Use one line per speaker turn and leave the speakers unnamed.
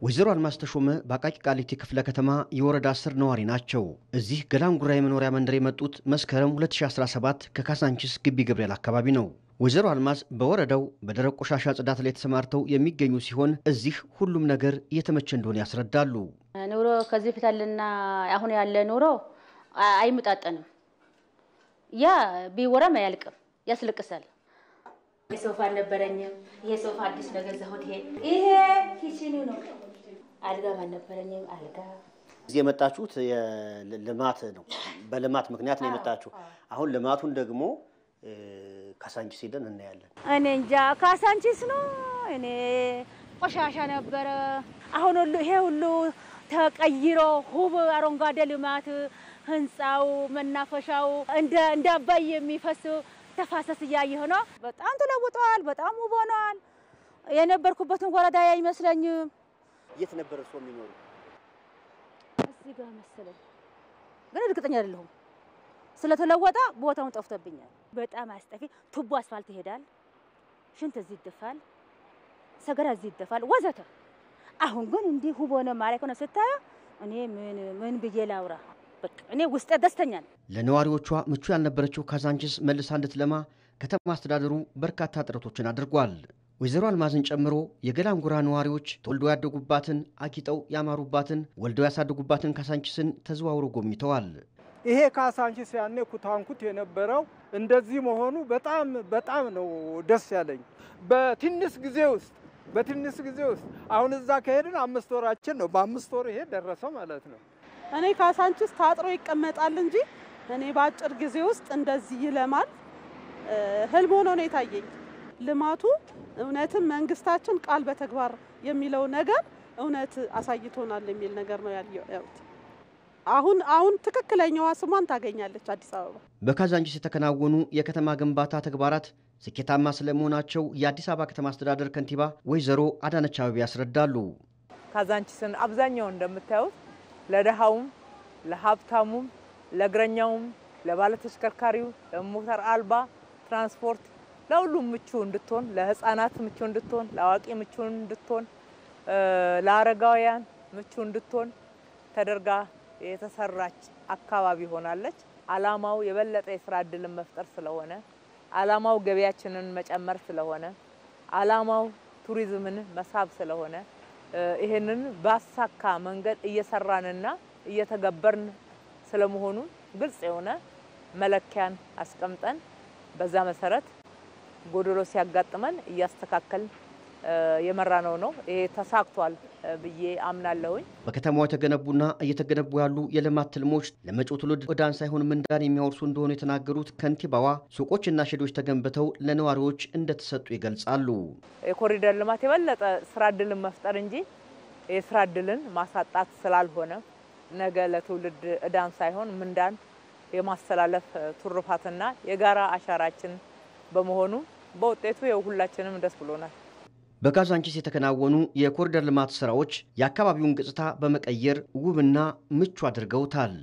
ወይዘሮ አልማዝ ተሾመ በአቃቂ ቃሊቲ ክፍለ ከተማ የወረዳ 10 ነዋሪ ናቸው። እዚህ ገላንጉራ የመኖሪያ መንደር የመጡት መስከረም 2017 ከካሳንቺስ ግቢ ገብርኤል አካባቢ ነው። ወይዘሮ አልማዝ በወረዳው በደረቅ ቆሻሻ ጽዳት ላይ ተሰማርተው የሚገኙ ሲሆን እዚህ ሁሉም ነገር እየተመቸ እንደሆነ ያስረዳሉ።
ኑሮ ከዚህ ፊታልና አሁን ያለ ኑሮ አይመጣጠንም። ያ ቢወራም አያልቅም፣ ያስለቅሳል። የሶፋ ነበረኝም ይሄ ሶፋ አዲስ ነገር ዘሆት ይሄ ኪችኑ ነው። አልጋ ነበረኝም አልጋ
እዚህ የመጣችሁት ልማት ነው። በልማት ምክንያት ነው የመጣችሁ። አሁን ልማቱን ደግሞ ካሳንቺስ ሄደን እናያለን።
እኔ እንጃ ካሳንቺስ ነው። እኔ ቆሻሻ ነበረ። አሁን ይሄ ሁሉ ተቀይሮ ሁብ አረንጓዴ ልማት ህንጻው መናፈሻው እንደ አባይ የሚፈስ ተፋሰስ ያየህ ነው። በጣም ተለውጧል። በጣም ውብ ሆኗል። የነበርኩበትን ወረዳ አይመስለኝም።
የት ነበር እርሶ የሚኖሩ?
እዚህ ጋር መሰለኝ፣ ግን እርግጠኛ አይደለሁም። ስለተለወጣ ቦታውን ጠፍቶብኛል። በጣም አስጠፊ ቱቦ አስፋልት ይሄዳል፣ ሽንት እዚህ ይደፋል፣ ሰገራ እዚህ ይደፋል ወዘተ። አሁን ግን እንዲህ ውብ ሆነ ማለት ነው ስታዩ። እኔ ምን ብዬ ላውራ? በቃ እኔ ውስጤ ደስተኛ ነኝ።
ለነዋሪዎቿ ምቹ ያልነበረችው ካሳንቺስ መልሳ እንድትለማ ከተማ አስተዳደሩ በርካታ ጥረቶችን አድርጓል። ወይዘሮ አልማዝን ጨምሮ የገላንጉራ ነዋሪዎች ተወልደው ያደጉባትን አጊጠው ያማሩባትን ወልደው ያሳደጉባትን ካሳንቺስን ተዘዋውረው ጎብኝተዋል።
ይሄ ካሳንቺስ ያኔ ኩታንኩት የነበረው እንደዚህ መሆኑ በጣም ነው ደስ ያለኝ። በትንሽ ጊዜ ውስጥ አሁን እዛ ከሄድን 5 ወራችን ነው። በ5 ወር ይሄ ደረሰ ማለት ነው።
እኔ ካሳንቺስ ታጥሮ ይቀመጣል እንጂ እኔ ባጭር ጊዜ ውስጥ እንደዚህ ይለማል ህልም ሆኖ ነው የታየኝ። ልማቱ እውነትም መንግስታችን ቃል በተግባር የሚለው ነገር እውነት አሳይቶናል የሚል ነገር ነው ያለው። አሁን ትክክለኛዋ ስሟን ታገኛለች አዲስ አበባ።
በካሳንቺስ የተከናወኑ የከተማ ግንባታ ተግባራት ስኬታማ ስለመሆናቸው የአዲስ አበባ ከተማ አስተዳደር ከንቲባ ወይዘሮ አዳነች አቤቤ ያስረዳሉ።
ካሳንቺስን አብዛኛው እንደምታዩት ለደሃውም ለሀብታሙም ለእግረኛውም ለባለ ተሽከርካሪው ለሞተር አልባ ትራንስፖርት ለሁሉም ምቹ እንድትሆን፣ ለህፃናት ምቹ እንድትሆን፣ ለአዋቂ ምቹ እንድትሆን፣ ለአረጋውያን ምቹ እንድትሆን ተደርጋ የተሰራች አካባቢ ሆናለች። አላማው የበለጠ የስራ ዕድልን መፍጠር ስለሆነ፣ አላማው ገበያችንን መጨመር ስለሆነ፣ አላማው ቱሪዝምን መሳብ ስለሆነ ይሄንን ባሳካ መንገድ እየሰራንና እየተገበርን ስለመሆኑ ግልጽ የሆነ መለኪያን አስቀምጠን በዛ መሰረት ጎዶሎ ሲያጋጥመን እያስተካከል የመራነው ነው። ይሄ ተሳክቷል ብዬ አምናለሁኝ።
በከተማው የተገነቡና እየተገነቡ ያሉ የልማት ትልሞች ለመጪው ትውልድ ዕዳን ሳይሆን ምንዳን የሚያወርሱ እንደሆኑ የተናገሩት ከንቲባዋ ሱቆችና ሼዶች ተገንብተው ለነዋሪዎች እንደተሰጡ ይገልጻሉ።
የኮሪደር ልማት የበለጠ ስራ ዕድልን መፍጠር እንጂ የስራ ዕድልን ማሳጣት ስላልሆነ ነገ ለትውልድ ዕዳን ሳይሆን ምንዳን የማስተላለፍ ትሩፋትና የጋራ አሻራችን በመሆኑ በውጤቱ የሁላችንም ደስ ብሎናል።
በካሳንቺስ የተከናወኑ የኮሪደር ልማት ስራዎች የአካባቢውን ገጽታ በመቀየር ውብና ምቹ አድርገውታል።